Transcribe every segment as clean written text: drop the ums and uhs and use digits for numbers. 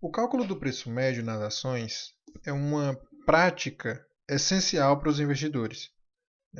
O cálculo do preço médio nas ações é uma prática essencial para os investidores.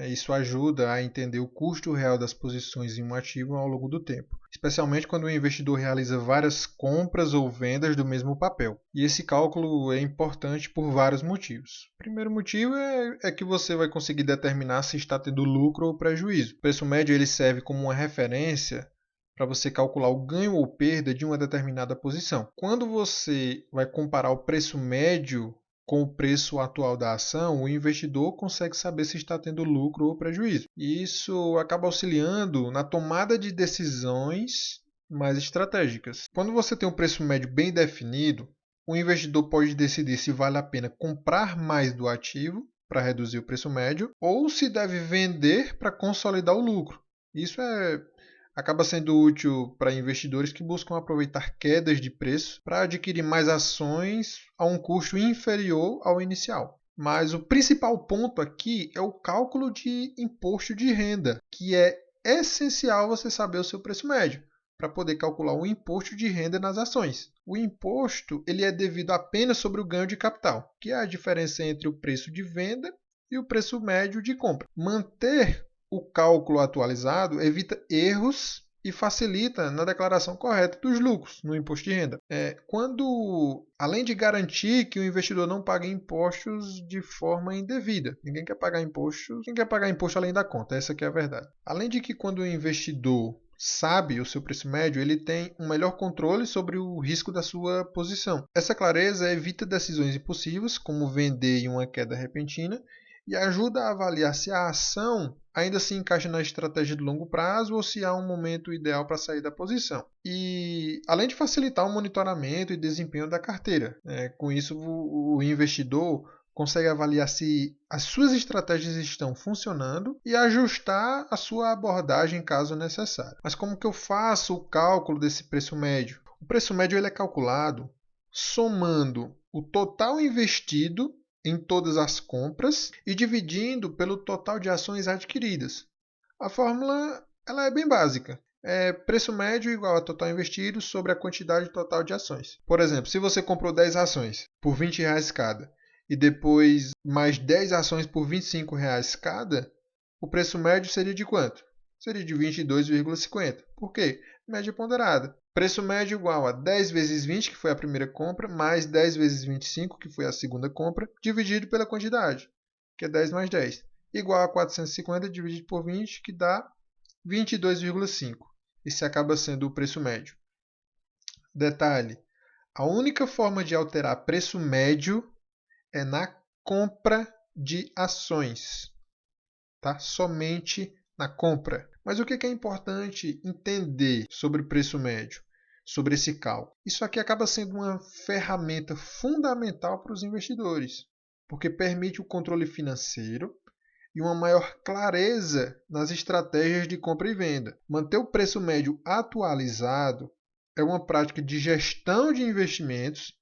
Isso ajuda a entender o custo real das posições em um ativo ao longo do tempo, especialmente quando o investidor realiza várias compras ou vendas do mesmo papel. E esse cálculo é importante por vários motivos. O primeiro motivo é que você vai conseguir determinar se está tendo lucro ou prejuízo. O preço médio ele serve como uma referência para você calcular o ganho ou perda de uma determinada posição. Quando você vai comparar o preço médio com o preço atual da ação, o investidor consegue saber se está tendo lucro ou prejuízo. E isso acaba auxiliando na tomada de decisões mais estratégicas. Quando você tem um preço médio bem definido, o investidor pode decidir se vale a pena comprar mais do ativo para reduzir o preço médio ou se deve vender para consolidar o lucro. Isso acaba sendo útil para investidores que buscam aproveitar quedas de preço para adquirir mais ações a um custo inferior ao inicial. Mas o principal ponto aqui é o cálculo de imposto de renda, que é essencial você saber o seu preço médio para poder calcular o imposto de renda nas ações. O imposto ele é devido apenas sobre o ganho de capital, que é a diferença entre o preço de venda e o preço médio de compra. Manter o cálculo atualizado evita erros e facilita na declaração correta dos lucros no imposto de renda. Além de garantir que o investidor não pague impostos de forma indevida. Ninguém quer pagar imposto além da conta, essa que é a verdade. Além de que quando o investidor sabe o seu preço médio, ele tem um melhor controle sobre o risco da sua posição. Essa clareza evita decisões impulsivas, como vender em uma queda repentina, e ajuda a avaliar se a ação ainda se encaixa na estratégia de longo prazo ou se há um momento ideal para sair da posição. E além de facilitar o monitoramento e desempenho da carteira, com isso o investidor consegue avaliar se as suas estratégias estão funcionando e ajustar a sua abordagem caso necessário. Mas como que eu faço o cálculo desse preço médio? O preço médio ele é calculado somando o total investido em todas as compras e dividindo pelo total de ações adquiridas. A fórmula ela é bem básica. É preço médio igual a total investido sobre a quantidade total de ações. Por exemplo, se você comprou 10 ações por R$ 20 cada e depois mais 10 ações por R$ 25 cada, o preço médio seria de quanto? Seria de 22,50. Por quê? Média ponderada. Preço médio igual a 10 vezes 20, que foi a primeira compra, mais 10 vezes 25, que foi a segunda compra, dividido pela quantidade, que é 10 mais 10, igual a 450 dividido por 20, que dá 22,5. Esse acaba sendo o preço médio. Detalhe, a única forma de alterar preço médio é na compra de ações, tá? Somente na compra. Mas o que é importante entender sobre o preço médio, sobre esse cálculo? Isso aqui acaba sendo uma ferramenta fundamental para os investidores, porque permite o controle financeiro e uma maior clareza nas estratégias de compra e venda. Manter o preço médio atualizado é uma prática de gestão de investimentos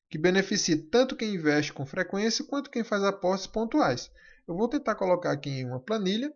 que beneficia tanto quem investe com frequência quanto quem faz apostas pontuais. Eu vou tentar colocar aqui em uma planilha.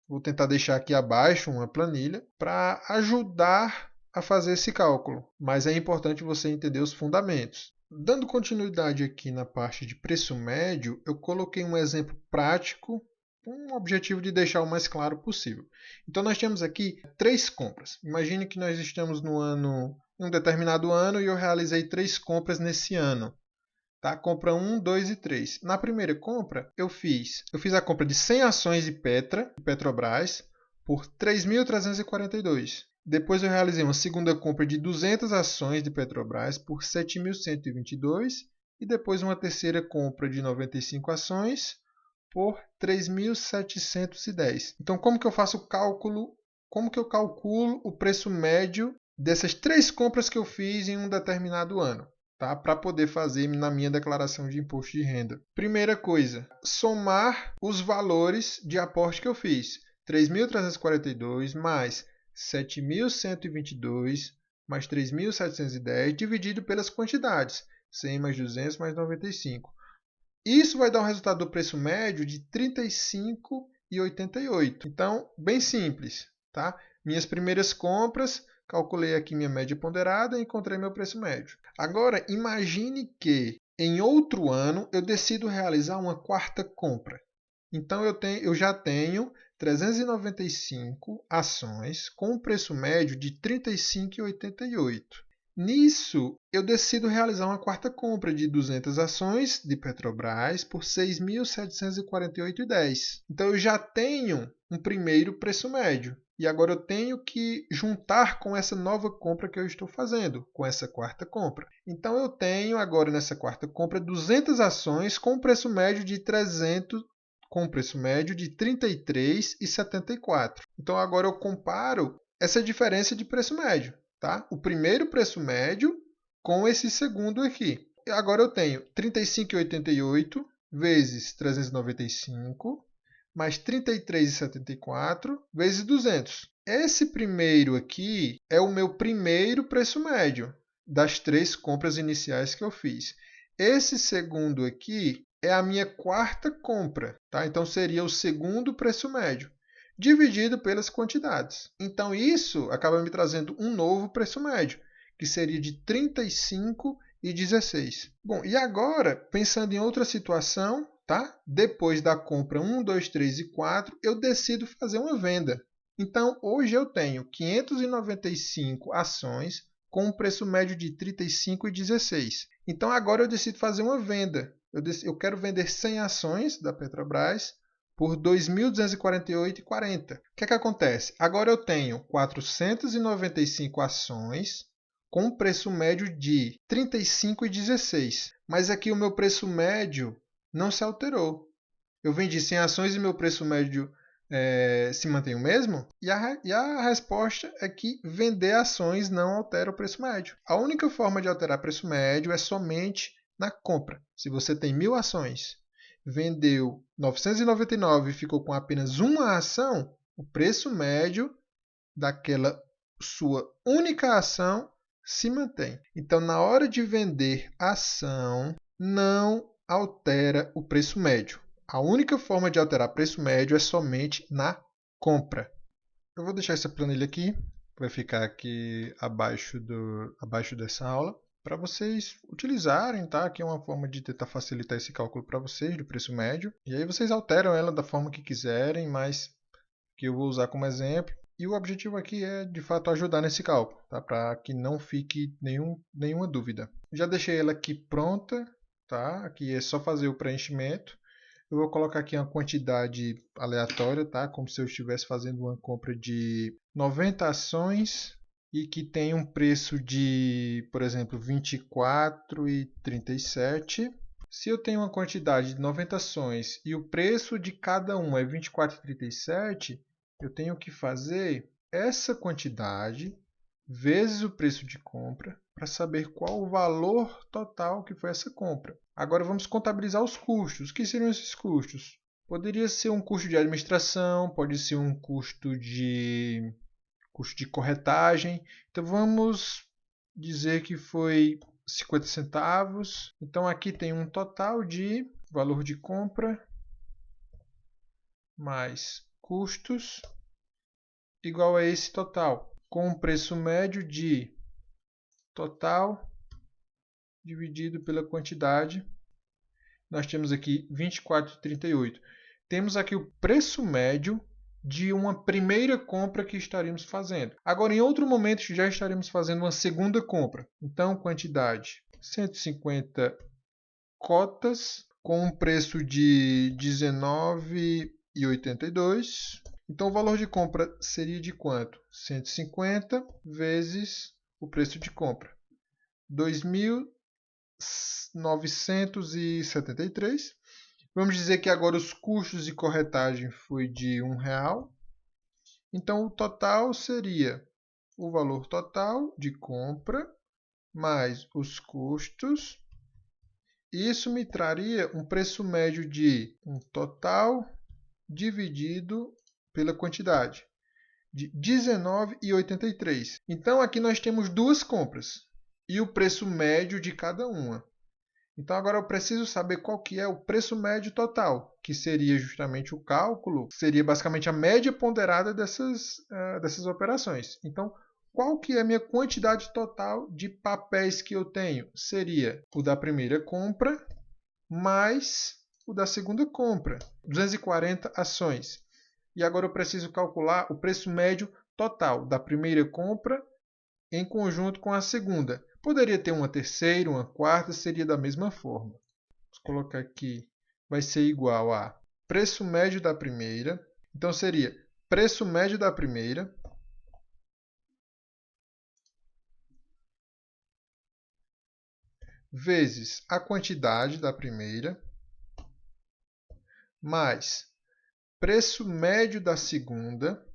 Vou tentar deixar aqui abaixo uma planilha para ajudar a fazer esse cálculo, mas é importante você entender os fundamentos. Dando continuidade aqui na parte de preço médio, eu coloquei um exemplo prático com o objetivo de deixar o mais claro possível. Então nós temos aqui 3 compras. Imagine que nós estamos em um determinado ano e eu realizei 3 compras nesse ano. Tá? Compra 1, 2 e 3. Na primeira compra, eu fiz a compra de 100 ações de Petrobras, por 3.342. Depois eu realizei uma segunda compra de 200 ações de Petrobras por 7.122. E depois uma terceira compra de 95 ações por 3.710. Então, como que eu faço o cálculo? Como que eu calculo o preço médio dessas 3 compras que eu fiz em um determinado ano? Tá? Para poder fazer na minha declaração de imposto de renda. Primeira coisa, somar os valores de aporte que eu fiz. 3.342 mais 7.122 mais 3.710 dividido pelas quantidades. 100 mais 200 mais 95. Isso vai dar um resultado do preço médio de R$ 35,88. Então, bem simples. Tá? Minhas primeiras compras calculei aqui minha média ponderada e encontrei meu preço médio. Agora, imagine que em outro ano eu decido realizar uma quarta compra. Então, eu já tenho 395 ações com um preço médio de R$ 35,88. Nisso, eu decido realizar uma quarta compra de 200 ações de Petrobras por R$ 6.748,10. Então, eu já tenho um primeiro preço médio. E agora eu tenho que juntar com essa nova compra que eu estou fazendo, com essa quarta compra. Então, eu tenho agora nessa quarta compra 200 ações com preço médio de 300, com preço médio de R$ 33,74. Então, agora eu comparo essa diferença de preço médio. Tá? O primeiro preço médio com esse segundo aqui. Agora eu tenho 35,88 vezes 395 mais 33,74 vezes 200. Esse primeiro aqui é o meu primeiro preço médio das 3 compras iniciais que eu fiz. Esse segundo aqui é a minha quarta compra. Tá? Então seria o segundo preço médio dividido pelas quantidades. Então, isso acaba me trazendo um novo preço médio, que seria de R$ 35,16. Bom, e agora, pensando em outra situação, tá? Depois da compra 1, 2, 3 e 4, eu decido fazer uma venda. Então, hoje eu tenho 595 ações com um preço médio de R$ 35,16. Então, agora eu decido fazer uma venda. Eu quero vender 100 ações da Petrobras por R$ 2.248,40. O que acontece? Agora eu tenho 495 ações com um preço médio de R$ 35,16. Mas aqui o meu preço médio não se alterou. Eu vendi 100 ações e meu preço médio se mantém o mesmo? E a resposta é que vender ações não altera o preço médio. A única forma de alterar preço médio é somente na compra. Se você tem 1.000 ações, vendeu 999 e ficou com apenas uma ação, o preço médio daquela sua única ação se mantém. Então, na hora de vender ação, não altera o preço médio. A única forma de alterar preço médio é somente na compra. Eu vou deixar essa planilha aqui, vai ficar aqui abaixo dessa aula, para vocês utilizarem, tá? Aqui é uma forma de tentar facilitar esse cálculo para vocês do preço médio. E aí vocês alteram ela da forma que quiserem, mas que eu vou usar como exemplo. E o objetivo aqui é, de fato, ajudar nesse cálculo, tá? Para que não fique nenhuma dúvida. Já deixei ela aqui pronta, tá? Aqui é só fazer o preenchimento. Eu vou colocar aqui uma quantidade aleatória, tá? Como se eu estivesse fazendo uma compra de 90 ações e que tem um preço de, por exemplo, R$ 24,37. Se eu tenho uma quantidade de 90 ações e o preço de cada uma é R$ 24,37, eu tenho que fazer essa quantidade vezes o preço de compra para saber qual o valor total que foi essa compra. Agora vamos contabilizar os custos. O que seriam esses custos? Poderia ser um custo de administração, pode ser um custo de corretagem. Então vamos dizer que foi 50 centavos. Então aqui tem um total de valor de compra mais custos igual a esse total, com um preço médio de total dividido pela quantidade. Nós temos aqui 24,38. Temos aqui o preço médio de uma primeira compra que estaríamos fazendo. Agora, em outro momento, já estaremos fazendo uma segunda compra. Então, quantidade 150 cotas com um preço de R$19,82. Então, o valor de compra seria de quanto? 150 vezes o preço de compra. 2.973. Vamos dizer que agora os custos de corretagem foi de R$1. Então, o total seria o valor total de compra mais os custos. Isso me traria um preço médio de um total dividido pela quantidade, de R$19,83. Então, aqui nós temos duas compras e o preço médio de cada uma. Então, agora eu preciso saber qual que é o preço médio total, que seria justamente o cálculo, seria basicamente a média ponderada dessas operações. Então, qual que é a minha quantidade total de papéis que eu tenho? Seria o da primeira compra mais o da segunda compra. 240 ações. E agora eu preciso calcular o preço médio total da primeira compra em conjunto com a segunda. Poderia ter uma terceira, uma quarta, seria da mesma forma. Vou colocar aqui, vai ser igual a preço médio da primeira. Então seria preço médio da primeira vezes a quantidade da primeira mais preço médio da segunda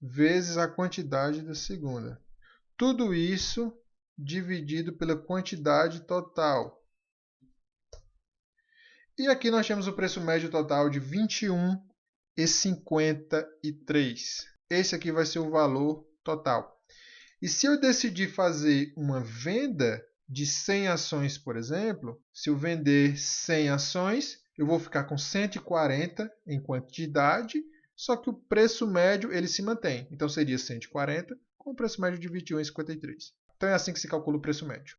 vezes a quantidade da segunda. Tudo isso dividido pela quantidade total. E aqui nós temos o preço médio total de R$ 21,53. Esse aqui vai ser o valor total. E se eu decidir fazer uma venda de 100 ações, por exemplo, se eu vender 100 ações, eu vou ficar com 140 em quantidade, só que o preço médio ele se mantém. Então seria 140 com o preço médio de R$ 21,53. Então é assim que se calcula o preço médio.